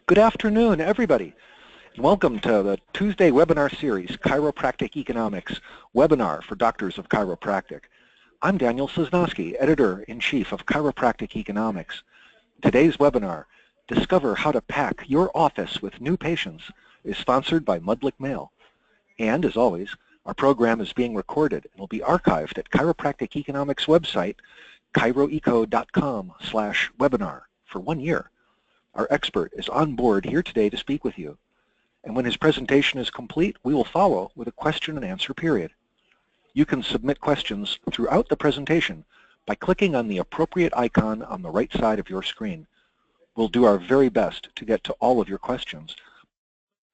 Good afternoon, everybody, and welcome to the Tuesday webinar series, Chiropractic Economics, webinar for doctors of chiropractic. I'm Daniel Sosnowski, Editor-in-Chief of Chiropractic Economics. Today's webinar, Discover How to Pack Your Office with New Patients, is sponsored by Mudlick Mail. And as always, our program is being recorded and will be archived at Chiropractic Economics website, chiroeco.com/webinar for 1 year. Our expert is on board here today to speak with you. And when his presentation is complete, we will follow with a question and answer period. You can submit questions throughout the presentation by clicking on the appropriate icon on the right side of your screen. We'll do our very best to get to all of your questions.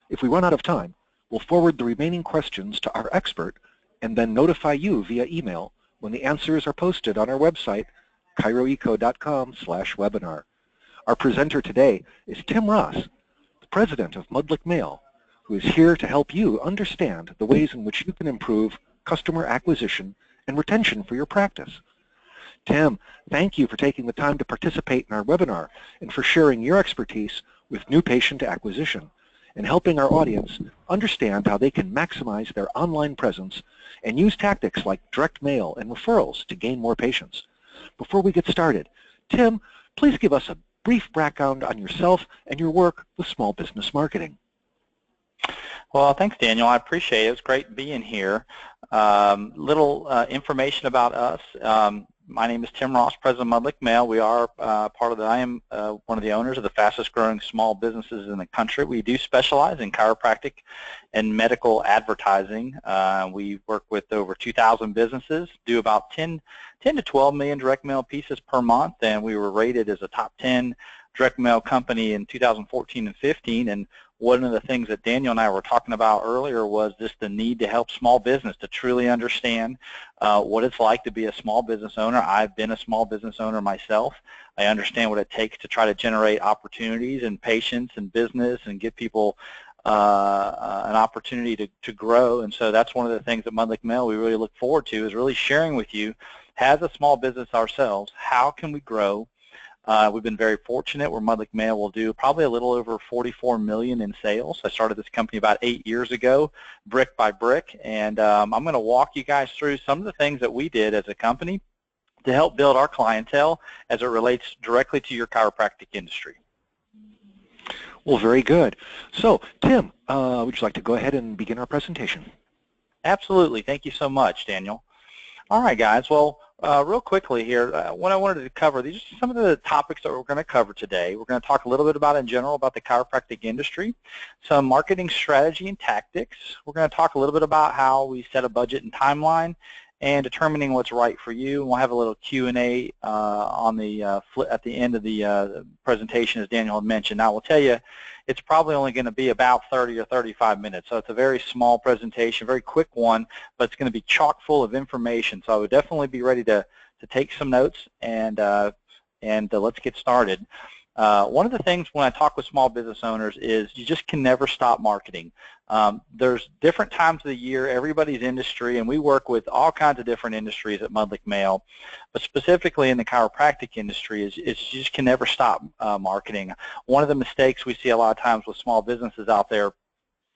If we run out of time, we'll forward the remaining questions to our expert and then notify you via email when the answers are posted on our website, chiroeco.com/webinar. Our presenter today is Tim Ross, the president of Mudlick Mail, who is here to help you understand the ways in which you can improve customer acquisition and retention for your practice. Tim, thank you for taking the time to participate in our webinar and for sharing your expertise with new patient acquisition and helping our audience understand how they can maximize their online presence and use tactics like direct mail and referrals to gain more patients. Before we get started, Tim, please give us a brief background on yourself and your work with small business marketing. Well, thanks, Daniel. I appreciate it. It was great being here. Little information about us. My name is Tim Ross, president of Mudlick Mail. We are I am one of the owners of the fastest growing small businesses in the country. We do specialize in chiropractic and medical advertising. We work with over 2,000 businesses, do about 10 to 12 million direct mail pieces per month, and we were rated as a top 10 direct mail company in 2014 and 15. And one of the things that Daniel and I were talking about earlier was just the need to help small business to truly understand what it's like to be a small business owner. I've been a small business owner myself. I understand what it takes to try to generate opportunities and patients and business and give people an opportunity to grow. And so that's one of the things at Mudlick Mail we really look forward to, is really sharing with you, as a small business ourselves, how can we grow. We've been very fortunate where Mudlick Mail will do probably a little over $44 million in sales. I started this company about 8 years ago, brick by brick, and I'm going to walk you guys through some of the things that we did as a company to help build our clientele as it relates directly to your chiropractic industry. Well, very good. So, Tim, would you like to go ahead and begin our presentation? Absolutely. Thank you so much, Daniel. All right, guys. Well, real quickly here, what I wanted to cover, these are some of the topics that we're going to cover today. We're going to talk a little bit about, in general, about the chiropractic industry, some marketing strategy and tactics. We're going to talk a little bit about how we set a budget and timeline and determining what's right for you. And we'll have a little Q&A at the end of the presentation, as Daniel had mentioned. Now, I will tell you, it's probably only going to be about 30 or 35 minutes. So it's a very small presentation, very quick one, but it's going to be chock full of information. So I would definitely be ready to take some notes, and let's get started. One of the things when I talk with small business owners is you just can never stop marketing. There's different times of the year, everybody's industry, and we work with all kinds of different industries at Mudlick Mail, but specifically in the chiropractic industry is you just can never stop marketing. One of the mistakes we see a lot of times with small businesses out there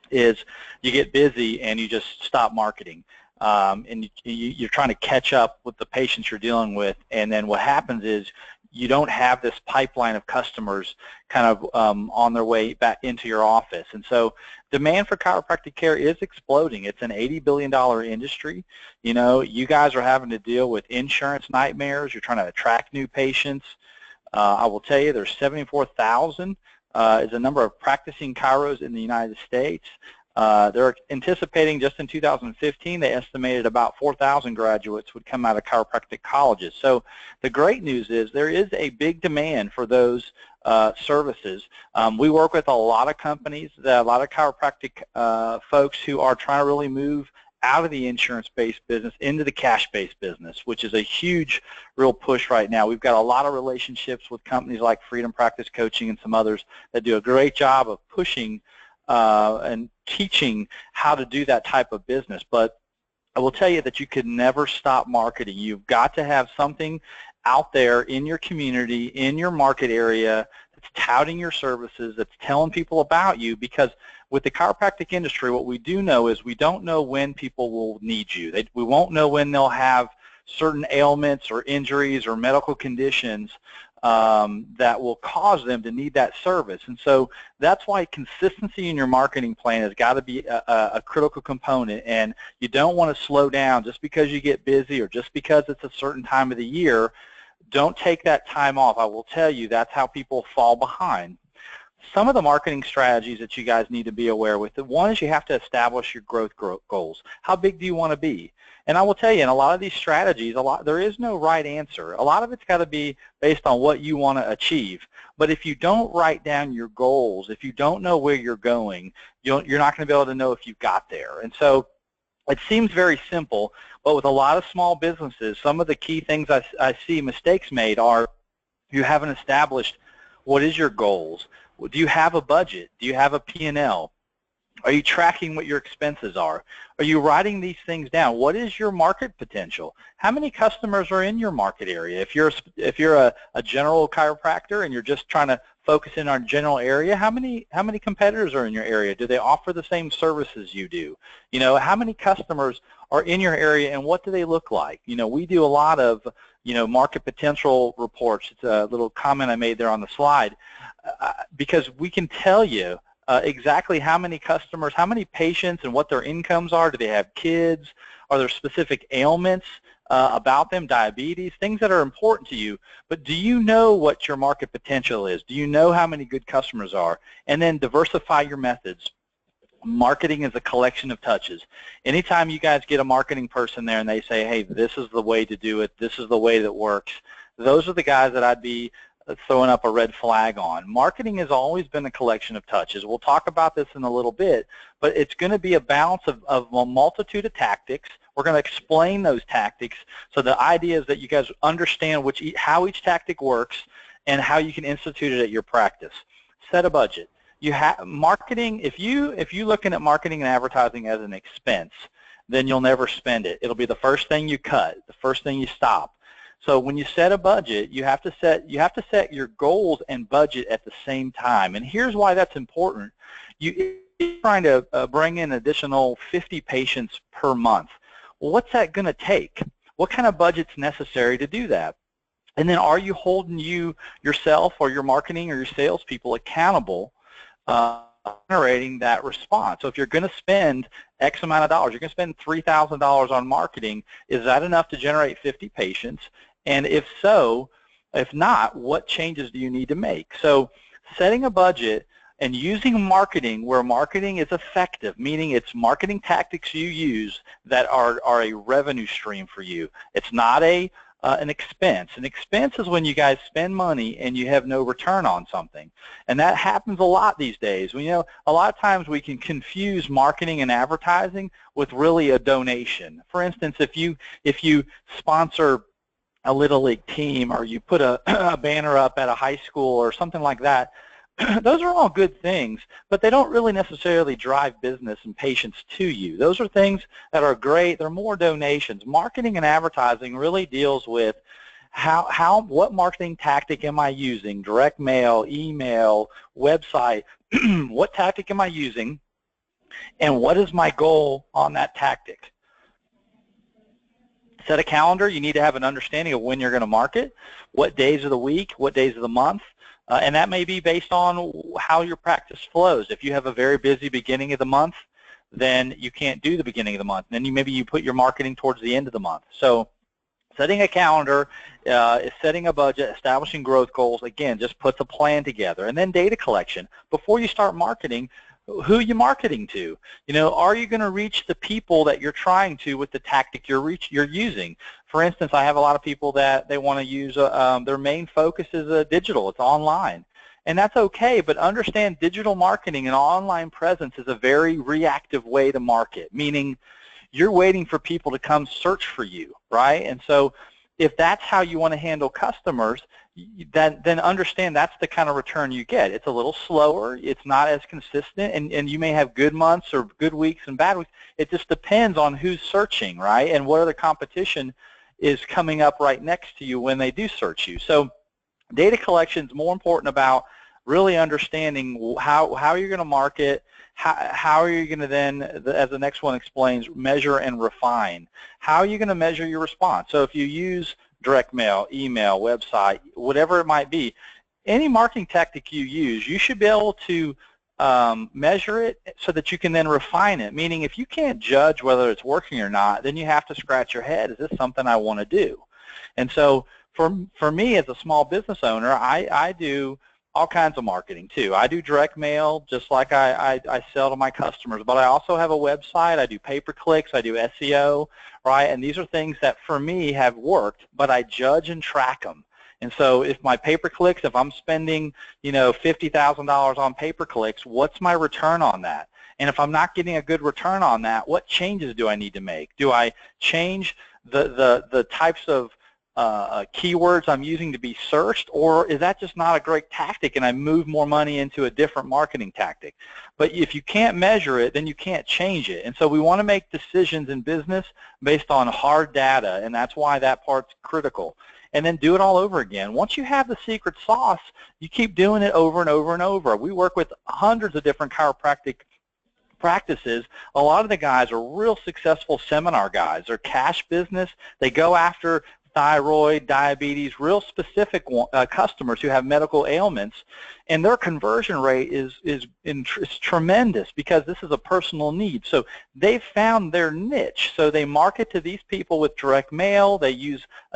is you get busy and you just stop marketing. And you're trying to catch up with the patients you're dealing with, and then what happens is you don't have this pipeline of customers kind of on their way back into your office. And so demand for chiropractic care is exploding. It's an $80 billion industry. You know, you guys are having to deal with insurance nightmares. You're trying to attract new patients. I will tell you, there's 74,000 is the number of practicing chiros in the United States. They're anticipating just in 2015, they estimated about 4,000 graduates would come out of chiropractic colleges. So the great news is there is a big demand for those services. We work with a lot of companies, a lot of chiropractic folks who are trying to really move out of the insurance-based business into the cash-based business, which is a huge, real push right now. We've got a lot of relationships with companies like Freedom Practice Coaching and some others that do a great job of pushing and teaching how to do that type of business. But I will tell you that you can never stop marketing. You've got to have something out there in your community, in your market area, that that's touting your services, that's telling people about you, because with the chiropractic industry, what we do know is we don't know when people will need you. We won't know when they'll have certain ailments or injuries or medical conditions that will cause them to need that service. And so that's why consistency in your marketing plan has got to be a critical component, and you don't want to slow down just because you get busy or just because it's a certain time of the year. Don't take that time off. I will tell you, that's how people fall behind. Some of the marketing strategies that you guys need to be aware with, one is you have to establish your growth goals. How big do you want to be? And I will tell you, in a lot of these strategies, there is no right answer. A lot of it's got to be based on what you want to achieve. But if you don't write down your goals, if you don't know where you're going, you're not going to be able to know if you've got there. And so it seems very simple, but with a lot of small businesses, some of the key things I see mistakes made are you haven't established what is your goals. Do you have a budget? Do you have a P&L? Are you tracking what your expenses are? Are you writing these things down? What is your market potential? How many customers are in your market area? If you're a general chiropractor and you're just trying to focus in on general area, how many competitors are in your area? Do they offer the same services you do? You know, how many customers are in your area and what do they look like? You know, we do a lot of, you know, market potential reports. It's a little comment I made there on the slide, because we can tell you exactly how many customers, how many patients, and what their incomes are. Do they have kids? Are there specific ailments about them, diabetes, things that are important to you? But do you know what your market potential is? Do you know how many good customers are? And then diversify your methods. Marketing is a collection of touches. Anytime you guys get a marketing person there and they say, hey, this is the way to do it, this is the way that works, those are the guys that I'd be throwing up a red flag on. Marketing has always been a collection of touches. We'll talk about this in a little bit, but it's going to be a balance of a multitude of tactics. We're going to explain those tactics. So the idea is that you guys understand how each tactic works and how you can institute it at your practice. Set a budget. You have marketing. If you're looking at marketing and advertising as an expense, then you'll never spend it. It'll be the first thing you cut, the first thing you stop. So when you set a budget, you have to set your goals and budget at the same time. And here's why that's important. You're trying to bring in additional 50 patients per month. Well, what's that going to take? What kind of budget's necessary to do that? And then are you holding yourself or your marketing or your salespeople accountable generating that response? So if you're going to spend X amount of dollars, you're going to spend $3,000 on marketing, is that enough to generate 50 patients? And if so, if not, what changes do you need to make? So setting a budget and using marketing where marketing is effective, meaning it's marketing tactics you use that are a revenue stream for you. It's not an expense. An expense is when you guys spend money and you have no return on something. And that happens a lot these days. You know, a lot of times we can confuse marketing and advertising with really a donation. For instance, if you sponsor a Little League team or you put a banner up at a high school or something like that, those are all good things, but they don't really necessarily drive business and patients to you. Those are things that are great. They're more donations. Marketing and advertising really deals with what marketing tactic am I using? Direct mail, email, website. What tactic am I using, and what is my goal on that tactic? Set a calendar. You need to have an understanding of when you're going to market, what days of the week, what days of the month. And that may be based on how your practice flows. If you have a very busy beginning of the month, then you can't do the beginning of the month. Then maybe you put your marketing towards the end of the month. So setting a calendar, setting a budget, establishing growth goals, again, just puts a plan together. And then data collection. Before you start marketing, who are you marketing to? You know, are you going to reach the people that you're trying to with the tactic you're using? For instance, I have a lot of people that they want to use, their main focus is digital, it's online. And that's okay, but understand digital marketing and online presence is a very reactive way to market, meaning you're waiting for people to come search for you, right? And so if that's how you want to handle customers, then understand that's the kind of return you get. It's a little slower, it's not as consistent, and you may have good months or good weeks and bad weeks. It just depends on who's searching, right? And what other competition is coming up right next to you when they do search you. So data collection is more important about really understanding how you're going to market, how are you going to then, as the next one explains, measure and refine. How are you going to measure your response? So if you use direct mail, email, website, whatever it might be, any marketing tactic you use, you should be able to measure it so that you can then refine it. Meaning if you can't judge whether it's working or not, then you have to scratch your head, is this something I want to do? And so for me as a small business owner, I do all kinds of marketing too. I do direct mail just like I sell to my customers, but I also have a website. I do pay-per-clicks, I do SEO, right? And these are things that for me have worked, but I judge and track them. And so if my pay-per-clicks, if I'm spending, $50,000 on pay-per-clicks, what's my return on that? And if I'm not getting a good return on that, what changes do I need to make? Do I change the types of keywords I'm using to be searched, or is that just not a great tactic and I move more money into a different marketing tactic? But if you can't measure it, then you can't change it. And so we want to make decisions in business based on hard data, and that's why that part's critical. And then do it all over again. Once you have the secret sauce, you keep doing it over and over and over. We work with hundreds of different chiropractic practices. A lot of the guys are real successful seminar guys. They're cash business. They go after thyroid, diabetes, real specific customers who have medical ailments, and their conversion rate is tremendous because this is a personal need. So they've found their niche. So they market to these people with direct mail. They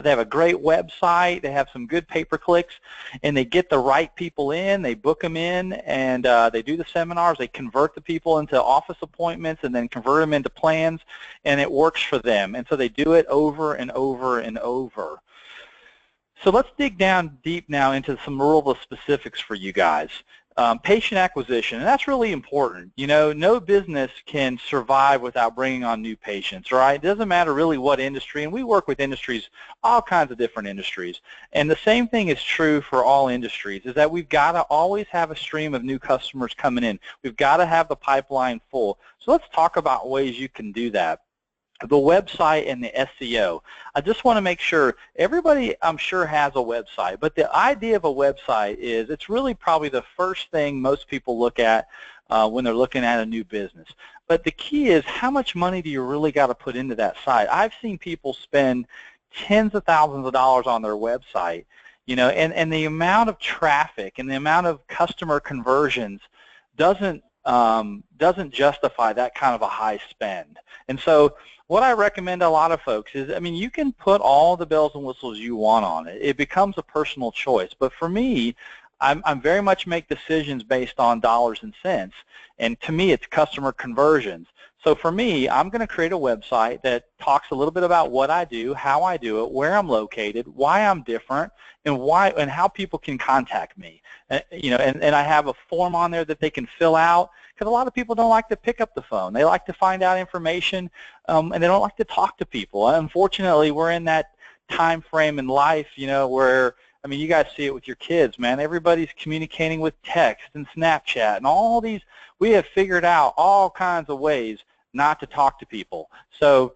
have a great website. They have some good pay-per-clicks, and they get the right people in. They book them in, and they do the seminars. They convert the people into office appointments, and then convert them into plans, and it works for them. And so they do it over and over and over. So let's dig down deep now into some real specifics for you guys. Patient acquisition, and that's really important. No business can survive without bringing on new patients, right? It doesn't matter really what industry, and we work with industries, all kinds of different industries. And the same thing is true for all industries, is that we've got to always have a stream of new customers coming in. We've got to have the pipeline full. So let's talk about ways you can do that. The website and the SEO. I just want to make sure everybody, I'm sure, has a website, but the idea of a website is it's really probably the first thing most people look at when they're looking at a new business. But the key is, how much money do you really got to put into that site? I've seen people spend tens of thousands of dollars on their website, and the amount of traffic and the amount of customer conversions doesn't justify that kind of a high spend. And so what I recommend a lot of folks is, you can put all the bells and whistles you want on it. It becomes a personal choice. But for me, I'm very much make decisions based on dollars and cents. And to me, it's customer conversions. So for me, I'm going to create a website that talks a little bit about what I do, how I do it, where I'm located, why I'm different, and how people can contact me. And I have a form on there that they can fill out, because a lot of people don't like to pick up the phone. They like to find out information, and they don't like to talk to people. Unfortunately, we're in that time frame in life, where, you guys see it with your kids, man. Everybody's communicating with text and Snapchat and all these. We have figured out all kinds of ways not to talk to people. So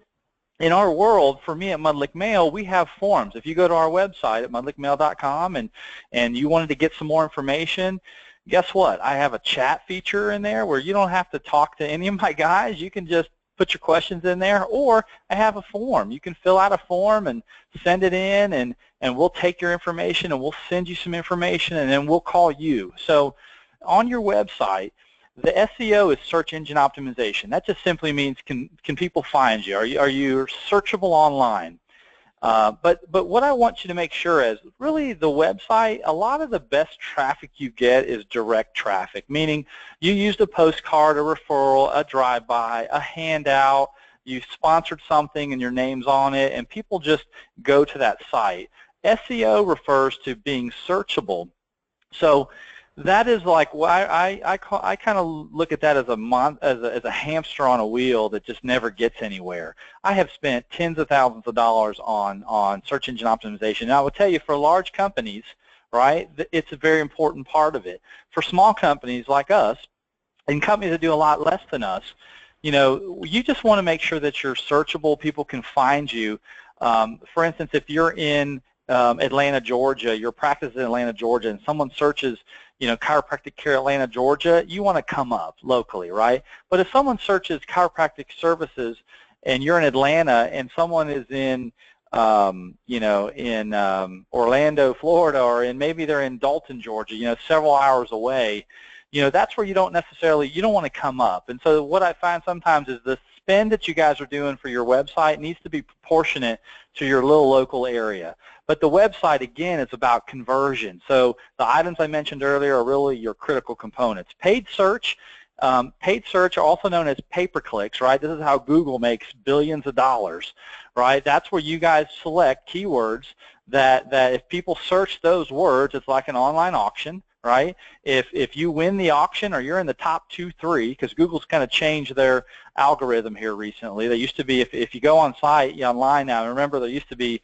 in our world, for me at Mudlick Mail, we have forms. If you go to our website at mudlickmail.com and you wanted to get some more information, guess what? I have a chat feature in there where you don't have to talk to any of my guys. You can just put your questions in there, or I have a form. You can fill out a form and send it in, and we'll take your information and we'll send you some information, and then we'll call you. So on your website, the SEO is search engine optimization. That just simply means can people find you? Are you searchable online? But what I want you to make sure is, really the website, a lot of the best traffic you get is direct traffic, meaning you used a postcard, a referral, a drive-by, a handout, you sponsored something and your name's on it, and people just go to that site. SEO refers to being searchable. So that is like, well, I kind of look at that as a hamster on a wheel that just never gets anywhere. I have spent tens of thousands of dollars on search engine optimization. And I will tell you, for large companies, right, it's a very important part of it. For small companies like us, and companies that do a lot less than us, you just want to make sure that you're searchable, people can find you. For instance, if you're in Atlanta, Georgia, your practice in Atlanta, Georgia, and someone searches, chiropractic care Atlanta, Georgia, you want to come up locally, right? But if someone searches chiropractic services and you're in Atlanta and someone is in, Orlando, Florida, or maybe they're in Dalton, Georgia, several hours away, that's where you don't want to come up. And so what I find sometimes is the spend that you guys are doing for your website needs to be proportionate to your little local area. But the website, again, is about conversion. So the items I mentioned earlier are really your critical components. Paid search, also known as pay-per-clicks, right? This is how Google makes billions of dollars, right? That's where you guys select keywords that if people search those words, it's like an online auction, right? If you win the auction or you're in the top 2, 3, because Google's kind of changed their algorithm here recently. They used to be, if you go on site, online now, remember there used to be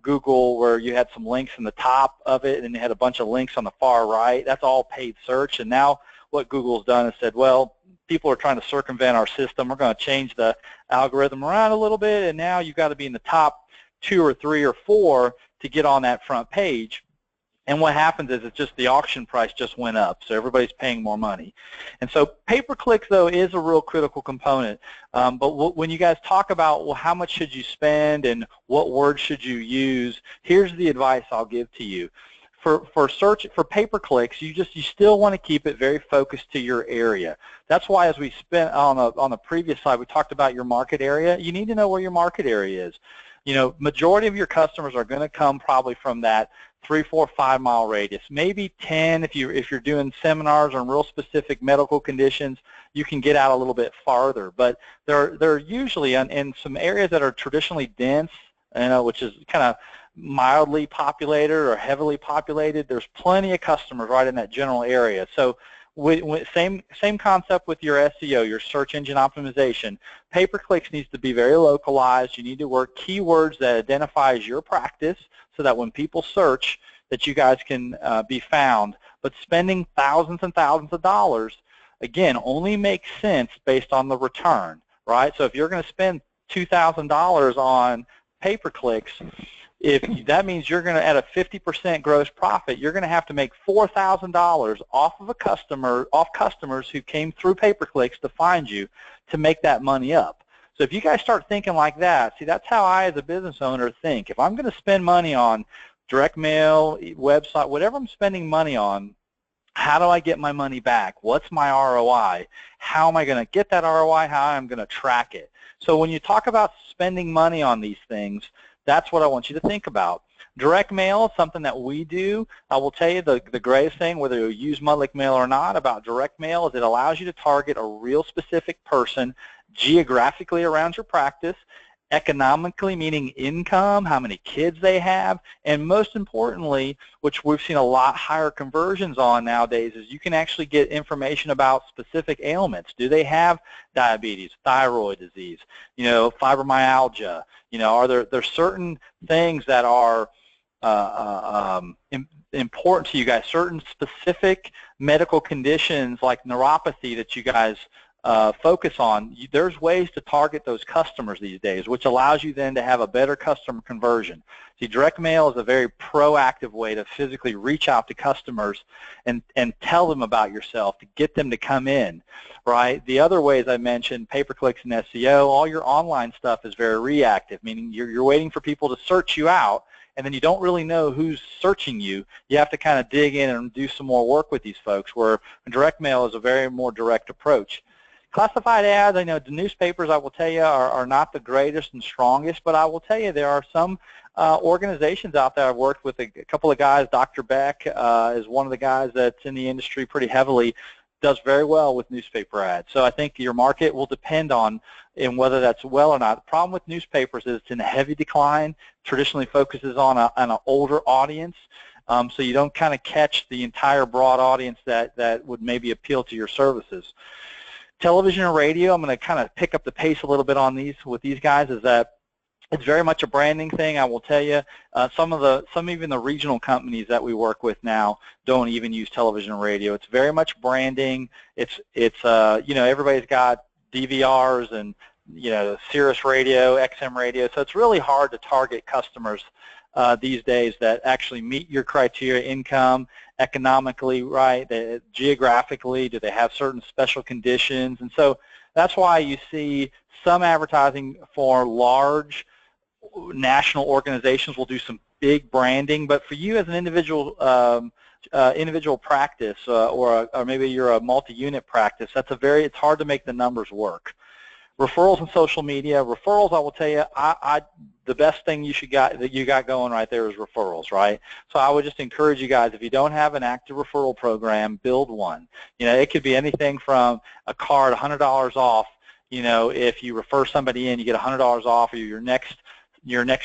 Google where you had some links in the top of it and you had a bunch of links on the far right. That's all paid search. And now what Google's done is said, well, people are trying to circumvent our system. We're going to change the algorithm around a little bit, and now you've got to be in the top 2 or 3 or 4 to get on that front page. And what happens is it's just the auction price just went up, so everybody's paying more money. And so pay-per-clicks, though, is a real critical component. But when you guys talk about, well, how much should you spend and what words should you use, here's the advice I'll give to you. For pay-per-clicks, you still want to keep it very focused to your area. That's why, as we spent on the previous slide, we talked about your market area. You need to know where your market area is. Majority of your customers are going to come probably from that 3, 4, 5 mile radius, maybe 10 if you're doing seminars on real specific medical conditions. You can get out a little bit farther, but they're usually in some areas that are traditionally dense, which is kind of mildly populated or heavily populated. There's plenty of customers right in that general area. So same concept with your SEO, your search engine optimization. Pay-per-clicks needs to be very localized. You need to work keywords that identifies your practice so that when people search that you guys can be found. But spending thousands and thousands of dollars, again, only makes sense based on the return, right? So if you're going to spend $2,000 on pay-per-clicks, if that means you're going to, at a 50% gross profit, you're going to have to make $4,000 off customers who came through pay-per-clicks to find you to make that money up. So if you guys start thinking like that, see, that's how I, as a business owner, think. If I'm going to spend money on direct mail, website, whatever I'm spending money on, how do I get my money back? What's my ROI? How am I going to get that ROI? How am I going to track it? So when you talk about spending money on these things, that's what I want you to think about. Direct mail is something that we do. I will tell you the greatest thing, whether you use Mudlick Mail or not, about direct mail is it allows you to target a real specific person geographically around your practice, economically, meaning income, how many kids they have, and most importantly, which we've seen a lot higher conversions on nowadays, is you can actually get information about specific ailments. Do they have diabetes, thyroid disease, fibromyalgia? Are there certain things that are important to you guys, certain specific medical conditions like neuropathy that you guys focus on? There's ways to target those customers these days, which allows you then to have a better customer conversion. See, direct mail is a very proactive way to physically reach out to customers and tell them about yourself, to get them to come in, right? The other ways I mentioned, pay-per-clicks and SEO, all your online stuff is very reactive, meaning you're waiting for people to search you out, and then you don't really know who's searching you. You have to kind of dig in and do some more work with these folks, where direct mail is a very more direct approach. Classified ads, I know the newspapers, I will tell you, are not the greatest and strongest, but I will tell you there are some organizations out there. I've worked with a couple of guys. Dr. Beck is one of the guys that's in the industry pretty heavily, does very well with newspaper ads. So I think your market will depend on whether that's well or not. The problem with newspapers is it's in a heavy decline, traditionally focuses on an older audience, so you don't kind of catch the entire broad audience that would maybe appeal to your services. Television and radio, I'm going to kind of pick up the pace a little bit on with these guys, is that it's very much a branding thing. I will tell you, some even the regional companies that we work with now don't even use television and radio. It's very much branding. It's everybody's got DVRs and Sirius radio, XM radio, so it's really hard to target customers these days that actually meet your criteria, income, economically, right, geographically, do they have certain special conditions? And so that's why you see some advertising for large national organizations will do some big branding, but for you as an individual practice, or maybe you're a multi-unit practice, it's hard to make the numbers work. Referrals and social media. Referrals, I will tell you, the best thing that you got going right there is referrals, right? So I would just encourage you guys, if you don't have an active referral program, build one. It could be anything from a card, $100 off. If you refer somebody in, you get $100 off, or your next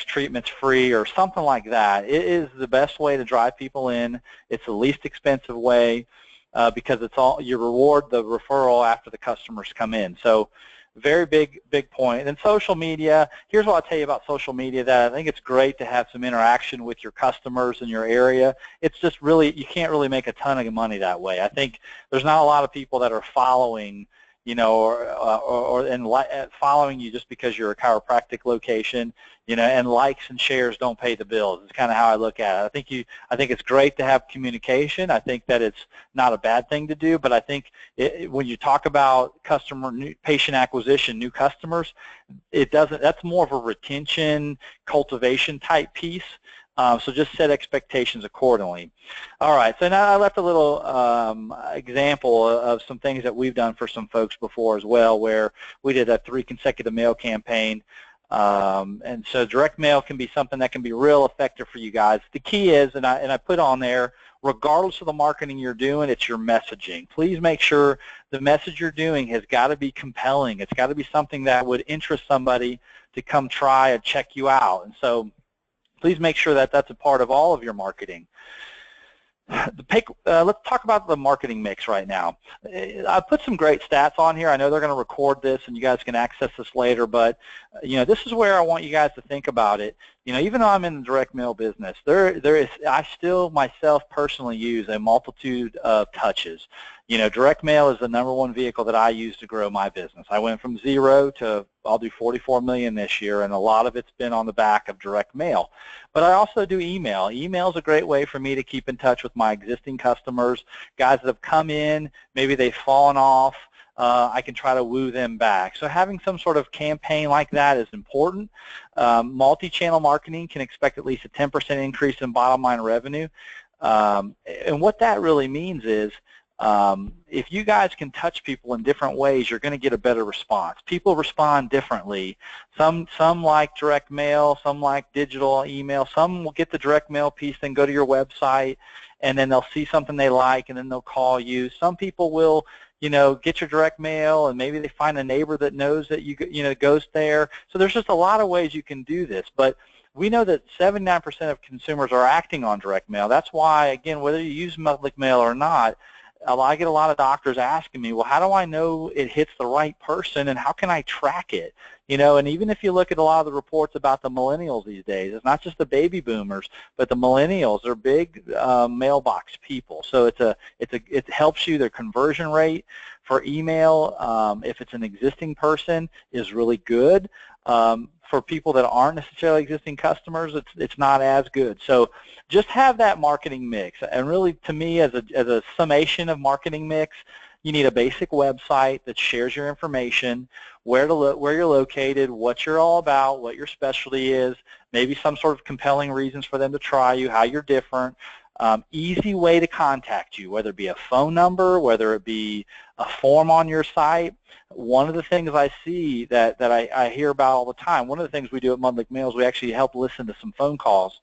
treatment's free, or something like that. It is the best way to drive people in. It's the least expensive way because you reward the referral after the customers come in. So very big point. And then social media, here's what I'll tell you about social media, that I think it's great to have some interaction with your customers in your area. It's just really, you can't really make a ton of money that way. I think there's not a lot of people that are following, following you just because you're a chiropractic location, and likes and shares don't pay the bills. It's kind of how I look at it. I think it's great to have communication. I think that it's not a bad thing to do, but I think when you talk about patient acquisition, new customers, that's more of a retention, cultivation type piece. So just set expectations accordingly. All right, so now I left a little example of some things that we've done for some folks before as well, where we did a 3 consecutive mail campaign. And so direct mail can be something that can be real effective for you guys. The key is, and I put on there, regardless of the marketing you're doing, it's your messaging. Please make sure the message you're doing has got to be compelling. It's got to be something that would interest somebody to come try and check you out. And so please make sure that that's a part of all of your marketing. Let's talk about the marketing mix right now. I put some great stats on here. I know they're going to record this and you guys can access this later, but this is where I want you guys to think about it. Even though I'm in the direct mail business, I still myself personally use a multitude of touches. Direct mail is the #1 vehicle that I use to grow my business. I went from 0 to I'll do 44 million this year, and a lot of it's been on the back of direct mail. But I also do email. Email is a great way for me to keep in touch with my existing customers, guys that have come in, maybe they've fallen off. I can try to woo them back. So having some sort of campaign like that is important. Multi-channel marketing can expect at least a 10% increase in bottom line revenue. And what that really means is if you guys can touch people in different ways, you're going to get a better response. People respond differently. Some like direct mail, some like digital email. Some will get the direct mail piece, then go to your website, and then they'll see something they like, and then they'll call you. Some people will get your direct mail, and maybe they find a neighbor that knows that goes there. So there's just a lot of ways you can do this, but we know that 79% of consumers are acting on direct mail. That's why, again, whether you use Public Mail or not, I get a lot of doctors asking me, well, how do I know it hits the right person, and how can I track it? And even if you look at a lot of the reports about the millennials these days, it's not just the baby boomers, but the millennials. They're big mailbox people. So it helps you. Their conversion rate for email, if it's an existing person, is really good. For people that aren't necessarily existing customers, it's not as good. So just have that marketing mix. And really, to me, as a summation of marketing mix, you need a basic website that shares your information, where you're located, what you're all about, what your specialty is, maybe some sort of compelling reasons for them to try you, how you're different. Easy way to contact you, whether it be a phone number, whether it be a form on your site. One of the things I see that I hear about all the time, one of the things we do at Mudlick Mail is we actually help listen to some phone calls,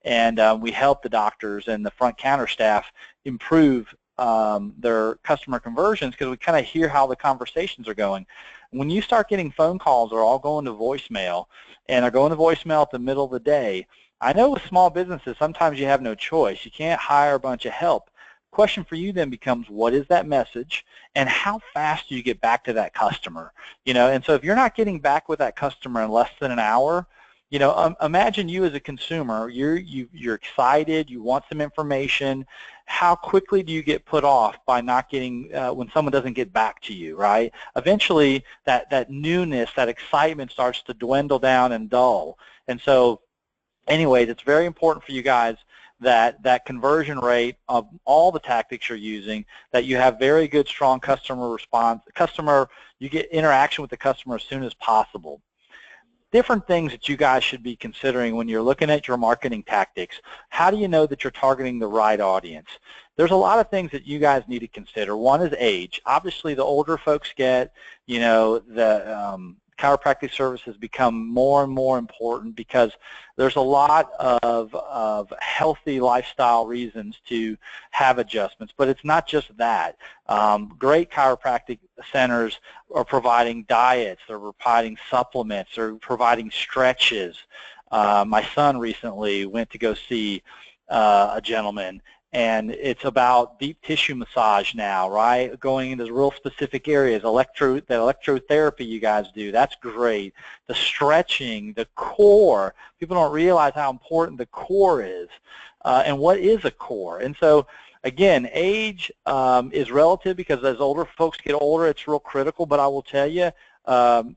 and we help the doctors and the front counter staff improve their customer conversions, because we kind of hear how the conversations are going. When you start getting phone calls that are all going to voicemail, and are going to voicemail at the middle of the day, I know with small businesses, sometimes you have no choice. You can't hire a bunch of help. Question for you then becomes, what is that message, and how fast do you get back to that customer? And so if you're not getting back with that customer in less than an hour, imagine you as a consumer, you're excited, you want some information. How quickly do you get put off by not getting, when someone doesn't get back to you, right? Eventually, that newness, that excitement starts to dwindle down and dull. And so anyways, it's very important for you guys that that conversion rate of all the tactics you're using, that you have very good, strong customer response, you get interaction with the customer as soon as possible. Different things that you guys should be considering when you're looking at your marketing tactics. How do you know that you're targeting the right audience? There's a lot of things that you guys need to consider. One is age. Obviously, the older folks get, the chiropractic services become more and more important because there's a lot of healthy lifestyle reasons to have adjustments, but it's not just that. Great chiropractic centers are providing diets, they're providing supplements, they're providing stretches. My son recently went to go see a gentleman, and it's about deep tissue massage now, right? Going into real specific areas, the electrotherapy you guys do, that's great. The stretching, the core, people don't realize how important the core is. And what is a core? And so, again, age is relative because as older folks get older, it's real critical, but I will tell you,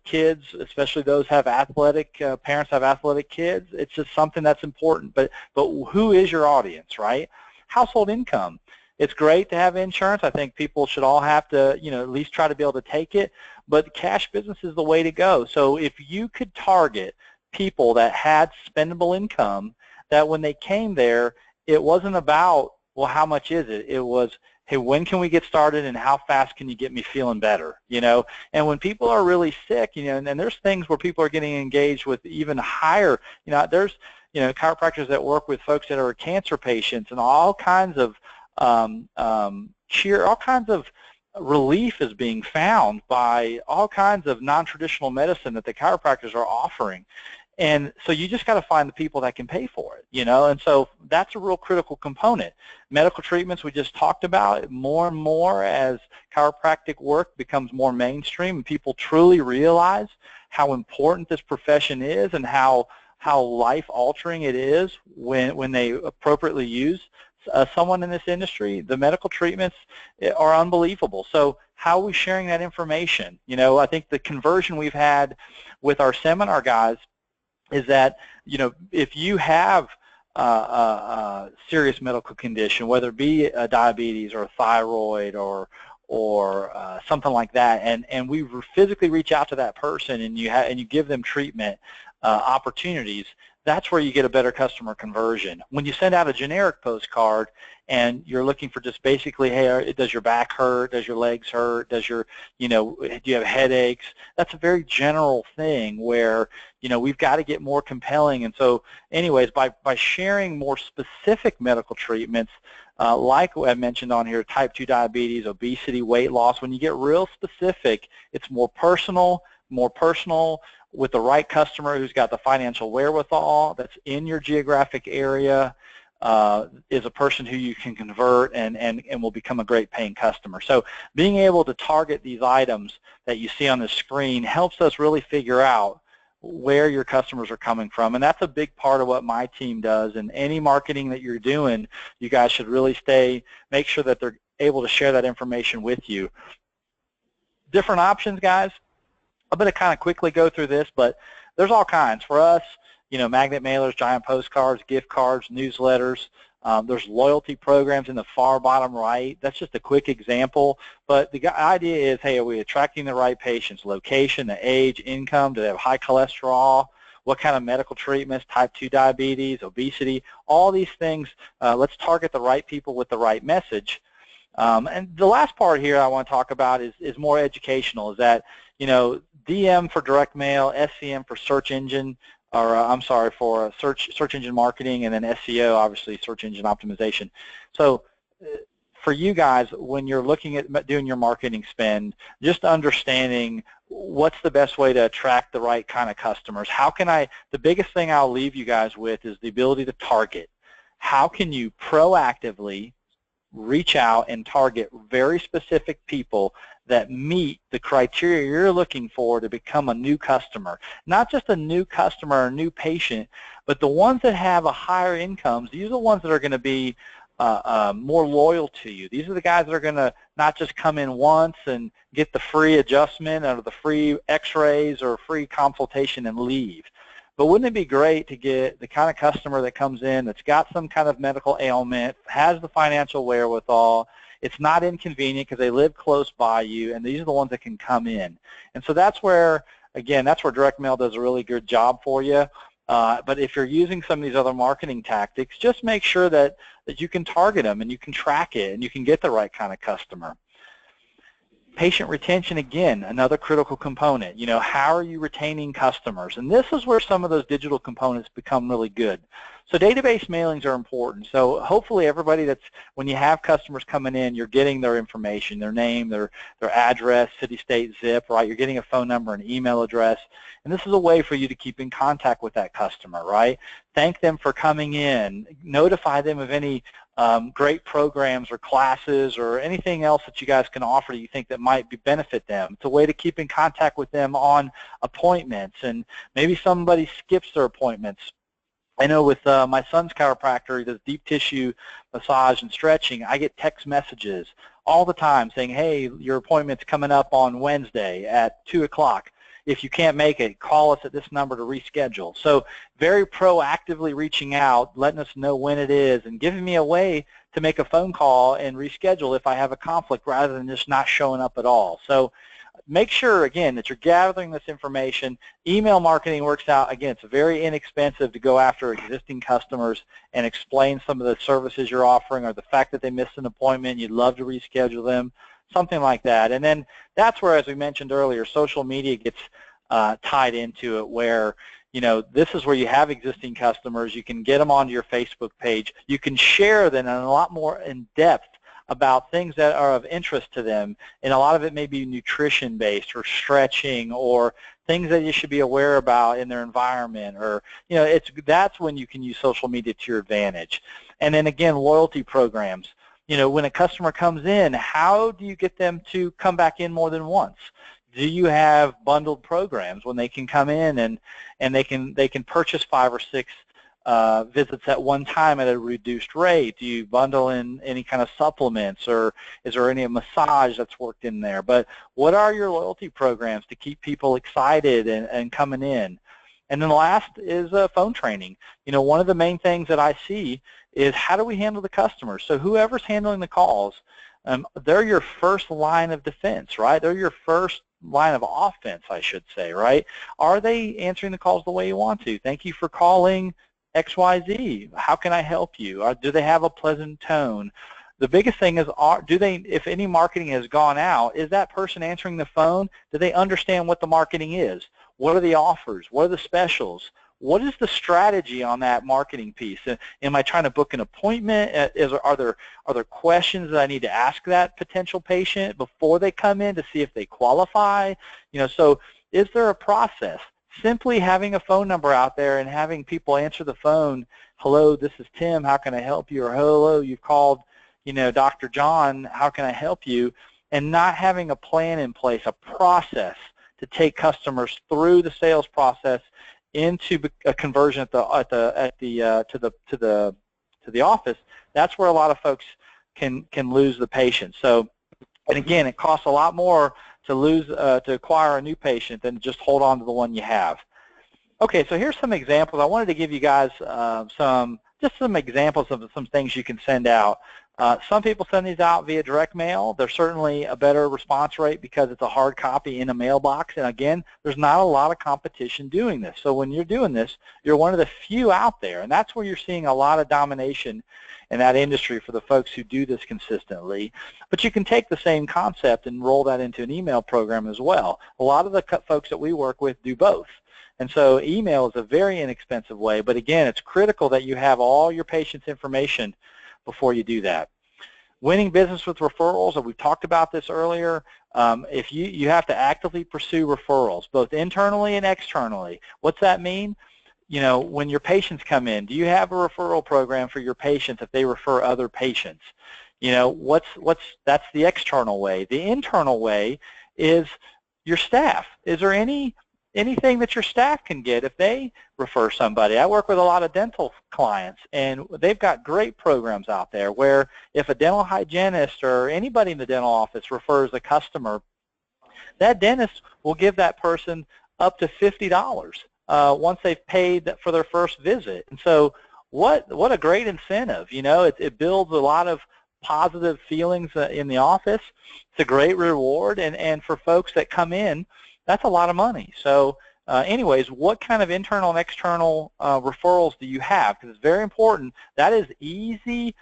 kids, especially those have athletic, parents have athletic kids, it's just something that's important. But who is your audience, right? Household income. It's great to have insurance. I think people should all have to, at least try to be able to take it, but cash business is the way to go. So if you could target people that had spendable income, that when they came there, it wasn't about, well, how much is it? It was, hey, when can we get started and how fast can you get me feeling better, And when people are really sick, and there's things where people are getting engaged with even higher, there's, chiropractors that work with folks that are cancer patients, and all kinds of all kinds of relief is being found by all kinds of non-traditional medicine that the chiropractors are offering. And so you just got to find the people that can pay for it, and so that's a real critical component. Medical treatments we just talked about, more and more as chiropractic work becomes more mainstream and people truly realize how important this profession is and how life-altering it is when they appropriately use someone in this industry. The medical treatments are unbelievable. So how are we sharing that information? I think the conversion we've had with our seminar guys is that, if you have a serious medical condition, whether it be a diabetes or a thyroid or something like that, and we physically reach out to that person and you give them treatment opportunities, that's where you get a better customer conversion. When you send out a generic postcard and you're looking for just basically, hey, does your back hurt? Does your legs hurt? Does do you have headaches? That's a very general thing where, we've got to get more compelling. And so anyways, by sharing more specific medical treatments, like I mentioned on here, type 2 diabetes, obesity, weight loss, when you get real specific, it's more personal with the right customer who's got the financial wherewithal, that's in your geographic area, is a person who you can convert and will become a great paying customer. So being able to target these items that you see on the screen helps us really figure out where your customers are coming from, and that's a big part of what my team does. And any marketing that you're doing, you guys should really make sure that they're able to share that information with you. Different options, guys. I'm going to kind of quickly go through this, but there's all kinds. For us, magnet mailers, giant postcards, gift cards, newsletters. There's loyalty programs in the far bottom right. That's just a quick example. But the idea is, hey, are we attracting the right patients? Location, the age, income, do they have high cholesterol? What kind of medical treatments, type 2 diabetes, obesity, all these things. Let's target the right people with the right message. And the last part here I want to talk about is more educational, is that, DM for direct mail, SEM for search engine, or I'm sorry, for search engine marketing, and then SEO, obviously search engine optimization. So for you guys, when you're looking at doing your marketing spend, just understanding what's the best way to attract the right kind of customers. The biggest thing I'll leave you guys with is the ability to target. How can you proactively reach out and target very specific people that meet the criteria you're looking for to become a new customer? Not just a new customer or a new patient, but the ones that have a higher incomes. These are the ones that are going to be more loyal to you. These are the guys that are going to not just come in once and get the free adjustment or the free x-rays or free consultation and leave, But wouldn't it be great to get the kind of customer that comes in that's got some kind of medical ailment, has the financial wherewithal, it's not inconvenient because they live close by you, and these are the ones that can come in. And so that's where, again, that's where direct mail does a really good job for you. But if you're using some of these other marketing tactics, just make sure that you can target them and you can track it and you can get the right kind of customer. Patient retention, again, another critical component. You know, how are you retaining customers? And this is where some of those digital components become really good. So database mailings are important. So hopefully everybody when you have customers coming in, you're getting their information, their name, their address, city, state, zip, right? You're getting a phone number and email address. And this is a way for you to keep in contact with that customer, right? Thank them for coming in. Notify them of any great programs or classes or anything else that you guys can offer that you think that might benefit them. It's a way to keep in contact with them on appointments, and maybe somebody skips their appointments. I know with my son's chiropractor, he does deep tissue massage and stretching. I get text messages all the time saying, hey, your appointment's coming up on Wednesday at 2 o'clock. If you can't make it, call us at this number to reschedule. So very proactively reaching out, letting us know when it is, and giving me a way to make a phone call and reschedule if I have a conflict rather than just not showing up at all. So make sure, again, that you're gathering this information. Email marketing works out. Again, it's very inexpensive to go after existing customers and explain some of the services you're offering or the fact that they missed an appointment, you'd love to reschedule them, something like that. And then that's where, as we mentioned earlier, social media gets tied into it, where, you know, this is where you have existing customers. You can get them onto your Facebook page. You can share them in a lot more in depth about things that are of interest to them, and a lot of it may be nutrition-based or stretching or things that you should be aware about in their environment, or, you know, that's when you can use social media to your advantage. And then again, loyalty programs. You know, when a customer comes in, how do you get them to come back in more than once? Do you have bundled programs when they can come in and they can purchase 5 or 6 visits at one time at a reduced rate? Do you bundle in any kind of supplements, or is there any massage that's worked in there? But what are your loyalty programs to keep people excited and coming in? And then last is phone training. You know, one of the main things that I see is, how do we handle the customers? So whoever's handling the calls, they're your first line of defense, right? They're your first line of offense, I should say, right? Are they answering the calls the way you want to? Thank you for calling XYZ. How can I help you? Or do they have a pleasant tone? The biggest thing is, if any marketing has gone out, is that person answering the phone, do they understand what the marketing is? What are the offers? What are the specials? What is the strategy on that marketing piece? Am I trying to book an appointment? Are there questions that I need to ask that potential patient before they come in to see if they qualify? You know, so is there a process? Simply having a phone number out there and having people answer the phone, hello, this is Tim, how can I help you? Or hello, you've called, you know, Dr. John, how can I help you? And not having a plan in place, a process to take customers through the sales process into a conversion to the office. That's where a lot of folks can lose the patient. So, and again, it costs a lot more to acquire a new patient than just hold on to the one you have. Okay, so here's some examples. I wanted to give you guys some examples of some things you can send out. Some people send these out via direct mail. There's certainly a better response rate because it's a hard copy in a mailbox. And again, there's not a lot of competition doing this. So when you're doing this, you're one of the few out there. And that's where you're seeing a lot of domination in that industry for the folks who do this consistently. But you can take the same concept and roll that into an email program as well. A lot of the folks that we work with do both. And so email is a very inexpensive way. But again, it's critical that you have all your patients' information before you do that. Winning business with referrals, and we've talked about this earlier, if you have to actively pursue referrals, both internally and externally. What's that mean? You know, when your patients come in, do you have a referral program for your patients if they refer other patients? You know, that's the external way. The internal way is your staff. Is there anything that your staff can get if they refer somebody? I work with a lot of dental clients, and they've got great programs out there where if a dental hygienist or anybody in the dental office refers a customer, that dentist will give that person up to $50 once they've paid for their first visit. And so what a great incentive. You know, it builds a lot of positive feelings in the office. It's a great reward, and for folks that come in, that's a lot of money. So anyways, what kind of internal and external referrals do you have? Because it's very important. That is easy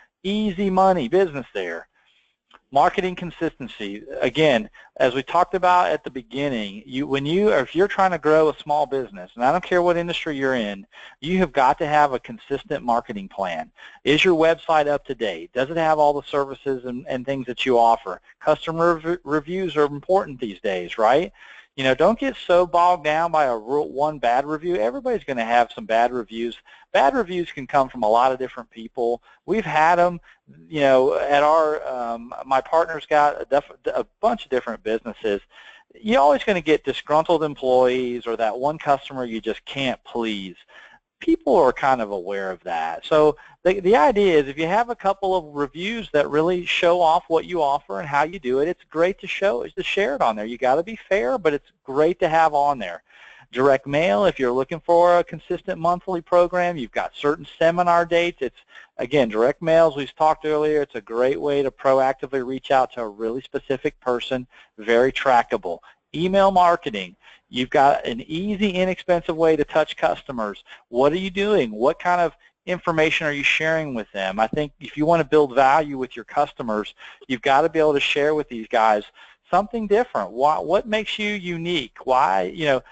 money business there. Marketing consistency. Again, as we talked about at the beginning, if you're trying to grow a small business, and I don't care what industry you're in, you have got to have a consistent marketing plan. Is your website up to date? Does it have all the services and things that you offer? Customer reviews are important these days, right? You know, don't get so bogged down by one bad review. Everybody's going to have some bad reviews. Bad reviews can come from a lot of different people. We've had them, you know, at our, my partner's got a bunch of different businesses. You're always going to get disgruntled employees or that one customer you just can't please. People are kind of aware of that. So the idea is if you have a couple of reviews that really show off what you offer and how you do it, it's great to share it on there. You got to be fair, but it's great to have on there. Direct mail, if you're looking for a consistent monthly program, you've got certain seminar dates. It's, again, direct mail, as we've talked earlier, it's a great way to proactively reach out to a really specific person, very trackable. Email marketing. You've got an easy, inexpensive way to touch customers. What are you doing? What kind of information are you sharing with them? I think if you want to build value with your customers, you've got to be able to share with these guys something different. What makes you unique? Why, you know,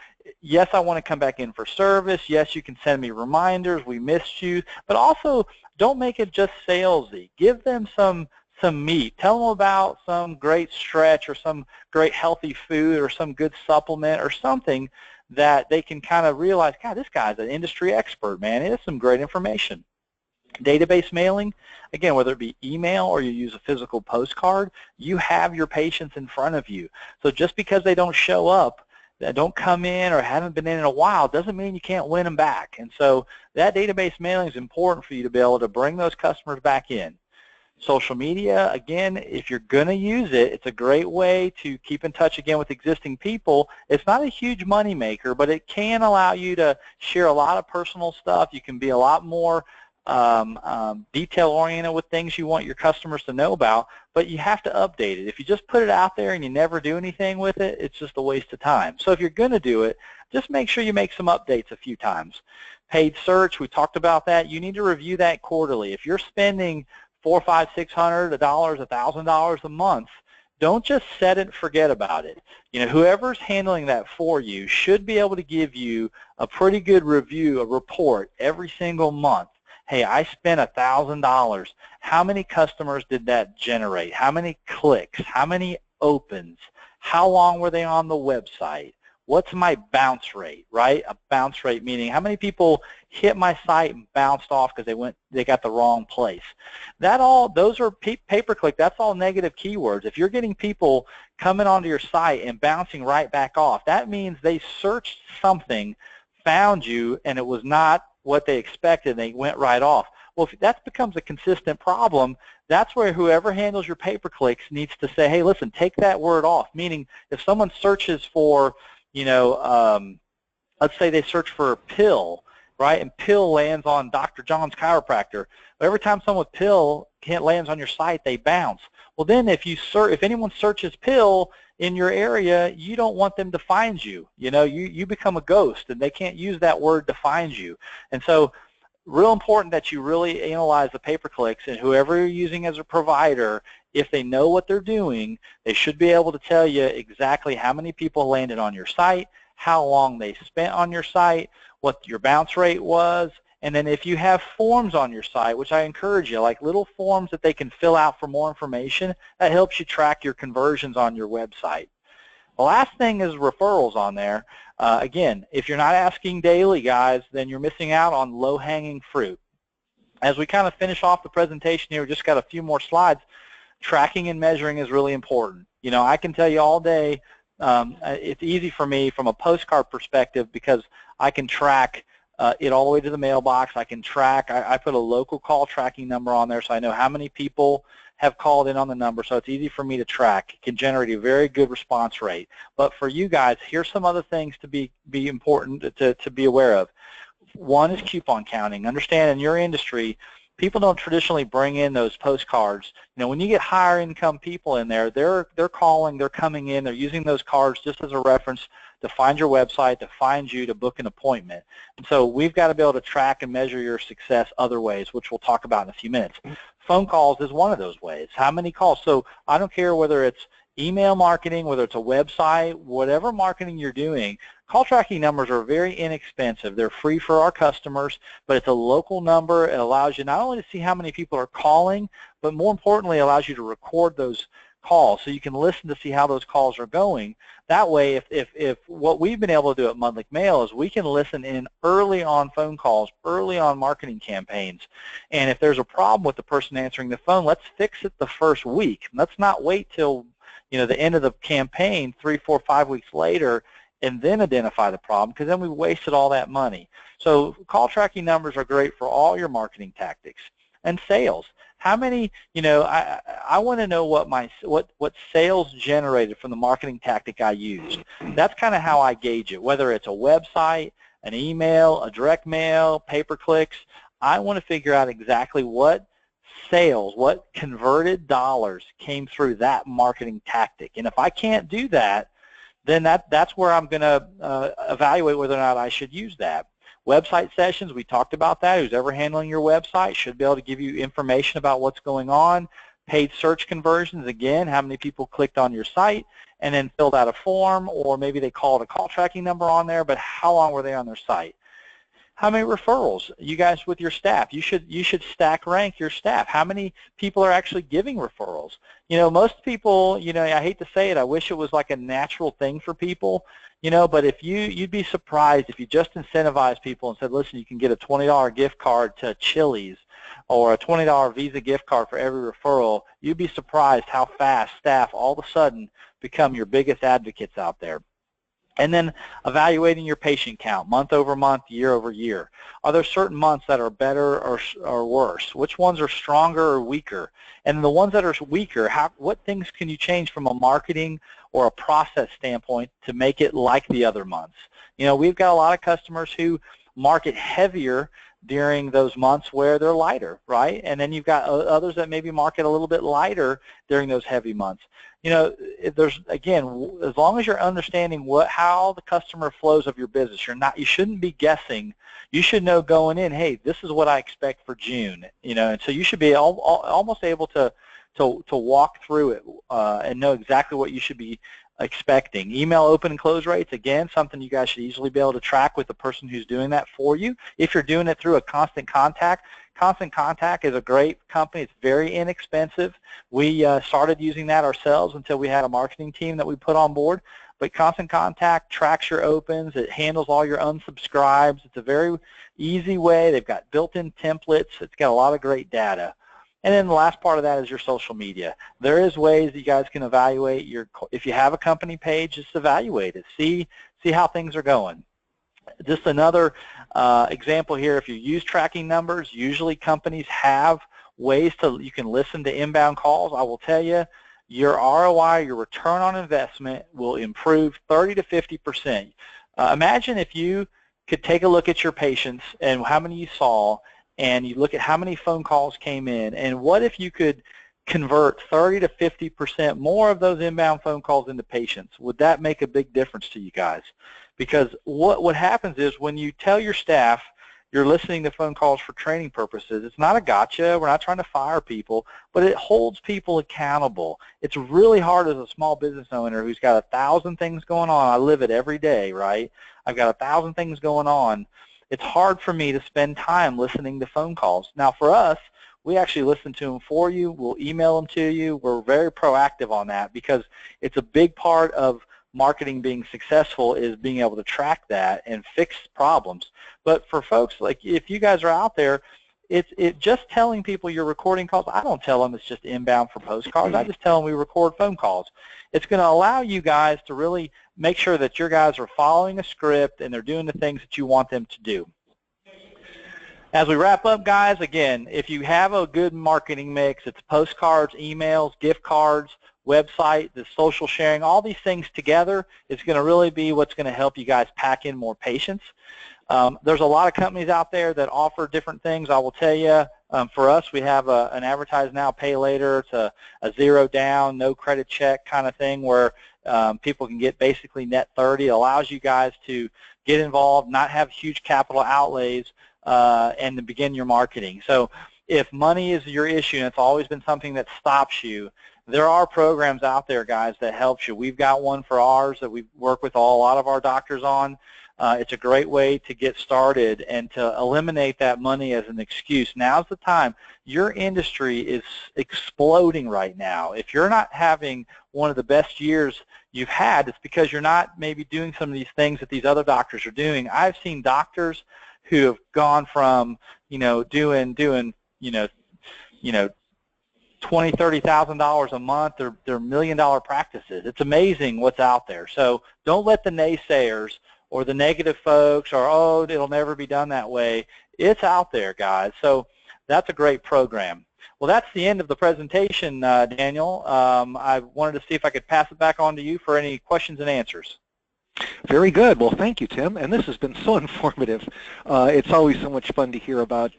yes, I want to come back in for service. Yes, you can send me reminders. We missed you. But also, don't make it just salesy. Give them some meat. Tell them about some great stretch or some great healthy food or some good supplement or something that they can kind of realize, God, this guy's an industry expert, man. It is some great information. Database mailing, again, whether it be email or you use a physical postcard, you have your patients in front of you. So just because they don't show up, that don't come in or haven't been in a while, doesn't mean you can't win them back. And so that database mailing is important for you to be able to bring those customers back in. Social media, again, if you're going to use it, it's a great way to keep in touch again with existing people. It's not a huge money maker, but it can allow you to share a lot of personal stuff. You can be a lot more detail-oriented with things you want your customers to know about, but you have to update it. If you just put it out there and you never do anything with it, it's just a waste of time. So if you're going to do it, just make sure you make some updates a few times. Paid search, we talked about that. You need to review that quarterly. If you're spending $400, $500, $600, $1,000 a month, don't just set it and forget about it. You know, whoever's handling that for you should be able to give you a pretty good review, a report every single month. Hey, I spent $1,000. How many customers did that generate? How many clicks? How many opens? How long were they on the website? What's my bounce rate, right? A bounce rate meaning how many people hit my site and bounced off because they got the wrong place. Those are pay-per-click. That's all negative keywords. If you're getting people coming onto your site and bouncing right back off, that means they searched something, found you, and it was not what they expected, and they went right off. Well, if that becomes a consistent problem, that's where whoever handles your pay-per-clicks needs to say, hey, listen, take that word off. Meaning, if someone searches for, you know, let's say they search for a pill, right, and pill lands on Dr. John's chiropractor. But every time someone with pill lands on your site, they bounce. Well, then if anyone searches pill in your area, you don't want them to find you. You know, you become a ghost, and they can't use that word to find you. And so real important that you really analyze the pay-per-clicks, and whoever you're using as a provider, if they know what they're doing, they should be able to tell you exactly how many people landed on your site, how long they spent on your site, what your bounce rate was, and then if you have forms on your site, which I encourage you, like little forms that they can fill out for more information, that helps you track your conversions on your website. The last thing is referrals on there. Again, if you're not asking daily, guys, then you're missing out on low-hanging fruit. As we kind of finish off the presentation here, we just got a few more slides. Tracking and measuring is really important. You know, I can tell you all day, it's easy for me from a postcard perspective because I can track it all the way to the mailbox. I can track, I put a local call tracking number on there so I know how many people have called in on the number, so it's easy for me to track. It can generate a very good response rate. But for you guys, here's some other things to be important to be aware of. One is coupon counting. Understand in your industry, people don't traditionally bring in those postcards. You know, when you get higher income people in there, they're calling, they're coming in, they're using those cards just as a reference to find your website, to find you, to book an appointment. And so we've got to be able to track and measure your success other ways, which we'll talk about in a few minutes. Phone calls is one of those ways. How many calls? So I don't care whether it's email marketing, whether it's a website, whatever marketing you're doing, call tracking numbers are very inexpensive. They're free for our customers, but it's a local number. It allows you not only to see how many people are calling, but more importantly, it allows you to record those calls so you can listen to see how those calls are going. That way, if what we've been able to do at Mudlick Mail is we can listen in early on phone calls, early on marketing campaigns, and if there's a problem with the person answering the phone, let's fix it the first week. Let's not wait till the end of the campaign, 3, 4, 5 weeks later, and then identify the problem, because then we wasted all that money. So call tracking numbers are great for all your marketing tactics. And sales. How many, I want to know what sales generated from the marketing tactic I used. That's kind of how I gauge it, whether it's a website, an email, a direct mail, pay-per-clicks. I want to figure out exactly what sales, what converted dollars came through that marketing tactic. And if I can't do that, then that's where I'm going to evaluate whether or not I should use that. Website sessions, we talked about that. Who's ever handling your website should be able to give you information about what's going on. Paid search conversions, again, how many people clicked on your site and then filled out a form, or maybe they called a call tracking number on there, but how long were they on their site? How many referrals? You guys with your staff, you should stack rank your staff. How many people are actually giving referrals? Most people, I hate to say it, I wish it was like a natural thing for people, but if you'd be surprised if you just incentivize people and said, listen, you can get a $20 gift card to Chili's or a $20 Visa gift card for every referral. You'd be surprised how fast staff all of a sudden become your biggest advocates out there. And then evaluating your patient count month over month, year over year. Are there certain months that are better or worse? Which ones are stronger or weaker? And the ones that are weaker, what things can you change from a marketing or a process standpoint to make it like the other months? We've got a lot of customers who market heavier during those months where they're lighter, right? And then you've got others that maybe market a little bit lighter during those heavy months. There's, again, as long as you're understanding how the customer flows of your business, you shouldn't be guessing. You should know going in, hey, this is what I expect for June, and so you should be almost able to walk through it and know exactly what you should be expecting. Email open and close rates, again, something you guys should easily be able to track with the person who's doing that for you. If you're doing it through a Constant Contact, Constant Contact is a great company. It's very inexpensive. We started using that ourselves until we had a marketing team that we put on board. But Constant Contact tracks your opens. It handles all your unsubscribes. It's a very easy way. They've got built-in templates. It's got a lot of great data. And then the last part of that is your social media. There is ways that you guys can evaluate if you have a company page, just evaluate it. See how things are going. Just another example here, if you use tracking numbers, usually companies have ways you can listen to inbound calls. I will tell you, your ROI, your return on investment, will improve 30 to 50%. Imagine if you could take a look at your patients and how many you saw, and you look at how many phone calls came in, and what if you could convert 30 to 50% more of those inbound phone calls into patients? Would that make a big difference to you guys? Because what happens is when you tell your staff you're listening to phone calls for training purposes, it's not a gotcha. We're not trying to fire people, but it holds people accountable. It's really hard as a small business owner who's got 1,000 things going on. I live it every day, right? I've got 1,000 things going on. It's hard for me to spend time listening to phone calls. Now for us, we actually listen to them for you. We'll email them to you. We're very proactive on that because it's a big part of marketing being successful is being able to track that and fix problems. But for folks, like if you guys are out there, it's just telling people you're recording calls. I don't tell them it's just inbound for postcards. I just tell them we record phone calls. It's going to allow you guys to really make sure that your guys are following a script and they're doing the things that you want them to do. As we wrap up, guys, again, if you have a good marketing mix, it's postcards, emails, gift cards, website, the social sharing, all these things together is going to really be what's going to help you guys pack in more patients. There's a lot of companies out there that offer different things. I will tell you, for us, we have an advertise now, pay later. It's a zero down, no credit check kind of thing where people can get basically net 30. It allows you guys to get involved, not have huge capital outlays, and to begin your marketing. So if money is your issue, and it's always been something that stops you, there are programs out there, guys, that helps you. We've got one for ours that we work with a lot of our doctors on. It's a great way to get started and to eliminate that money as an excuse. Now's the time. Your industry is exploding right now. If you're not having one of the best years you've had, it's because you're not maybe doing some of these things that these other doctors are doing. I've seen doctors who have gone from, doing $20,000, $30,000 a month. They're $1 million practices. It's amazing what's out there. So don't let the naysayers or the negative folks or, oh, it'll never be done that way. It's out there, guys. So that's a great program. Well, that's the end of the presentation, Daniel. I wanted to see if I could pass it back on to you for any questions and answers. Very good. Well, thank you, Tim. And this has been so informative. It's always so much fun to hear about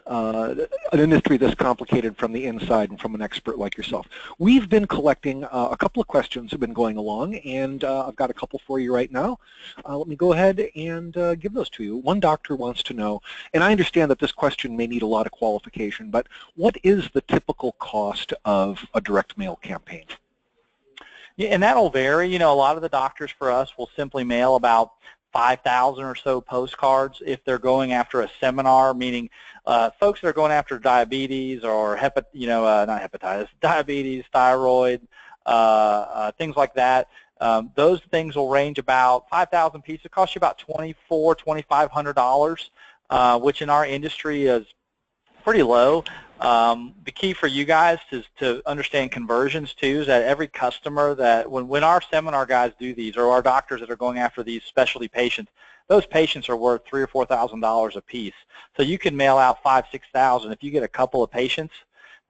an industry this complicated from the inside and from an expert like yourself. We've been collecting a couple of questions have been going along, and I've got a couple for you right now. Let me go ahead and give those to you. One doctor wants to know, and I understand that this question may need a lot of qualification, but what is the typical cost of a direct mail campaign? Yeah, and that'll vary. A lot of the doctors for us will simply mail about 5,000 or so postcards if they're going after a seminar, meaning folks that are going after diabetes or not hepatitis, diabetes, thyroid, things like that. Those things will range about 5,000 pieces. It costs you about $2,400, $2,500, which in our industry is pretty low. The key for you guys is to understand conversions too, is that every customer that, when our seminar guys do these, or our doctors that are going after these specialty patients, those patients are worth $3,000 or $4,000 a piece. So you can mail out 5,000, 6,000. If you get a couple of patients,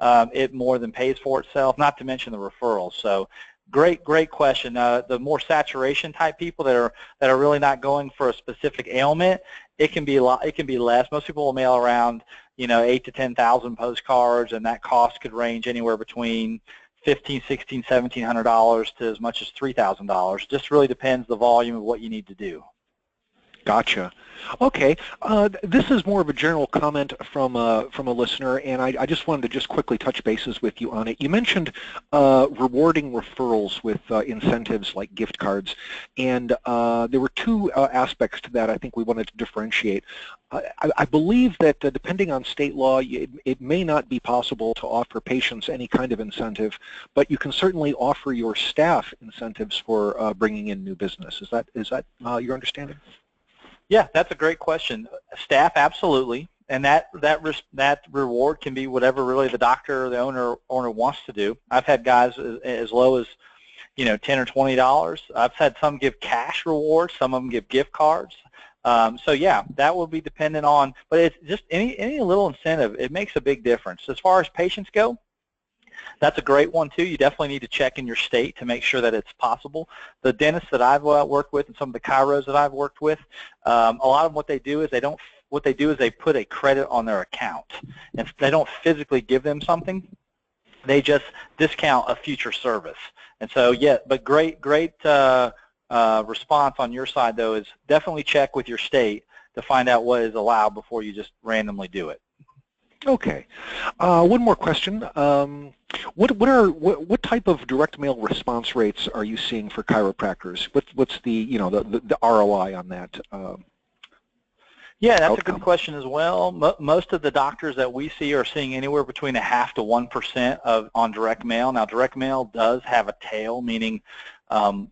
it more than pays for itself, not to mention the referrals. So great question. The more saturation type people that are really not going for a specific ailment, it can be less. Most people will mail around 8,000 to 10,000 postcards, and that cost could range anywhere between $1,500, $1,600, $1,700 to as much as $3,000. Just really depends the volume of what you need to do. Gotcha. Okay, this is more of a general comment from a listener, and I just wanted to just quickly touch bases with you on it. You mentioned rewarding referrals with incentives like gift cards, and there were two aspects to that I think we wanted to differentiate. I believe that depending on state law, it may not be possible to offer patients any kind of incentive, but you can certainly offer your staff incentives for bringing in new business. Is that your understanding? Yeah, that's a great question. Staff, absolutely, and that reward can be whatever really the doctor or the owner wants to do. I've had guys as low as $10 or $20. I've had some give cash rewards, some of them give gift cards. So yeah, that will be dependent on, but it's just any little incentive. It makes a big difference. As far as patients go, that's a great one too. You definitely need to check in your state to make sure that it's possible. The dentists that I've worked with and some of the chiros that I've worked with, a lot of them, what they do is they put a credit on their account, and they don't physically give them something. They just discount a future service. And so yeah, but great response on your side though is definitely check with your state to find out what is allowed before you just randomly do it. Okay. One more question. What type of direct mail response rates are you seeing for chiropractors? What's the the ROI on that? Yeah, that's outcome? a good question as well. Most of the doctors that we see are seeing anywhere between 0.5% to 1% on direct mail. Now, direct mail does have a tail, meaning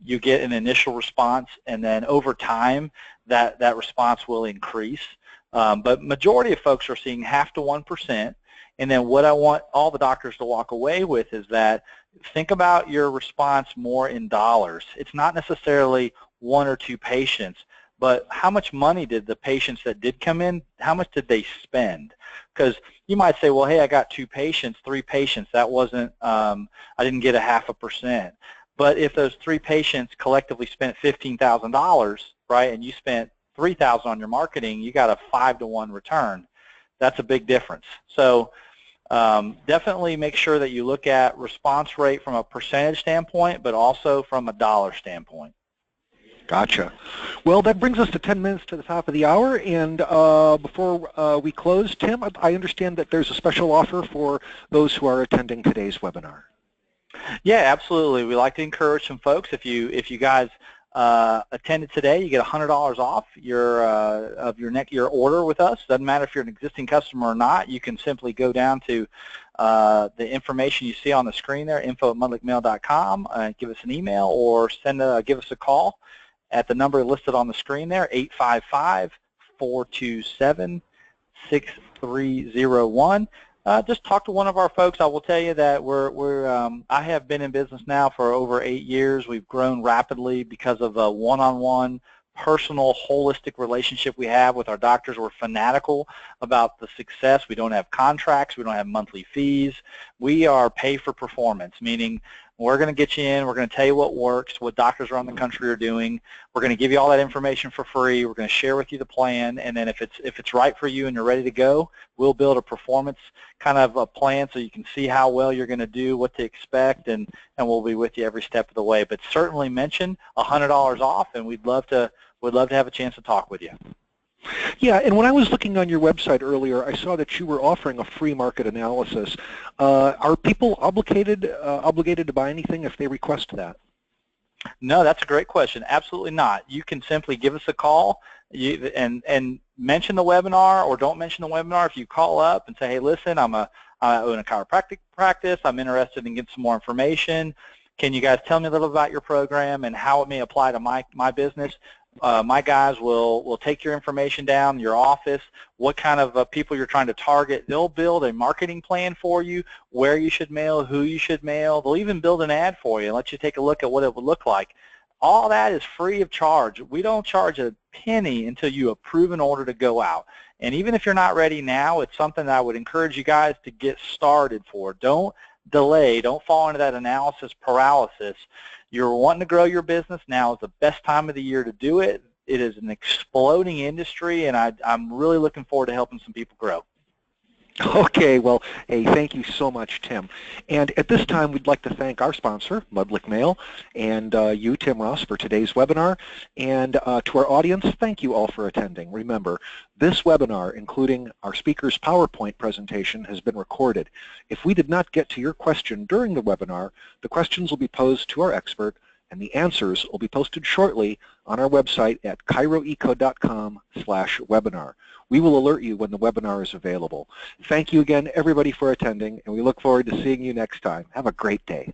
you get an initial response, and then over time, that response will increase. But majority of folks are seeing 0.5% to 1%. And then what I want all the doctors to walk away with is that think about your response more in dollars. It's not necessarily one or two patients, but how much money did the patients that did come in, how much did they spend? Because you might say, well, hey, I got 2 patients, 3 patients, that wasn't, I didn't get a 0.5%. But if those 3 patients collectively spent $15,000, right, and you spent $3,000 on your marketing, you got a 5-to-1 return. That's a big difference. So definitely make sure that you look at response rate from a percentage standpoint, but also from a dollar standpoint. Gotcha. Well, that brings us to 10 minutes to the top of the hour, and before we close, Tim, I understand that there's a special offer for those who are attending today's webinar. Yeah, absolutely. We like to encourage some folks. If you guys attended today, you get $100 off your order with us. Doesn't matter if you're an existing customer or not. You can simply go down to the information you see on the screen there, info@mudlickmail.com, and give us an email or give us a call at the number listed on the screen there, 855-427-6301. Just talk to one of our folks. I will tell you that I have been in business now for over 8 years. We've grown rapidly because of a one-on-one, personal, holistic relationship we have with our doctors. We're fanatical about the success. We don't have contracts. We don't have monthly fees. We are pay for performance, meaning we're going to get you in. We're going to tell you what works, what doctors around the country are doing. We're going to give you all that information for free. We're going to share with you the plan, and then if it's right for you and you're ready to go, we'll build a performance kind of a plan so you can see how well you're going to do, what to expect, and we'll be with you every step of the way. But certainly mention $100 off, and we'd love to have a chance to talk with you. Yeah, and when I was looking on your website earlier, I saw that you were offering a free market analysis. Are people obligated to buy anything if they request that? No, that's a great question. Absolutely not. You can simply give us a call and mention the webinar, or don't mention the webinar. If you call up and say, hey, listen, I own a chiropractic practice. I'm interested in getting some more information. Can you guys tell me a little about your program and how it may apply to my business? My guys will take your information down, your office, what kind of people you're trying to target. They'll build a marketing plan for you, where you should mail, who you should mail. They'll even build an ad for you and let you take a look at what it would look like. All that is free of charge. We don't charge a penny until you approve an order to go out. And even if you're not ready now, it's something that I would encourage you guys to get started for. Don't delay. Don't fall into that analysis paralysis. You're wanting to grow your business, now is the best time of the year to do it. It is an exploding industry, and I'm really looking forward to helping some people grow. Okay, well, hey, thank you so much, Tim. And at this time, we'd like to thank our sponsor, Mudlick Mail, and you, Tim Ross, for today's webinar. And to our audience, thank you all for attending. Remember, this webinar, including our speaker's PowerPoint presentation, has been recorded. If we did not get to your question during the webinar, the questions will be posed to our expert, and the answers will be posted shortly on our website at chiroeco.com/webinar. We will alert you when the webinar is available. Thank you again, everybody, for attending, and we look forward to seeing you next time. Have a great day.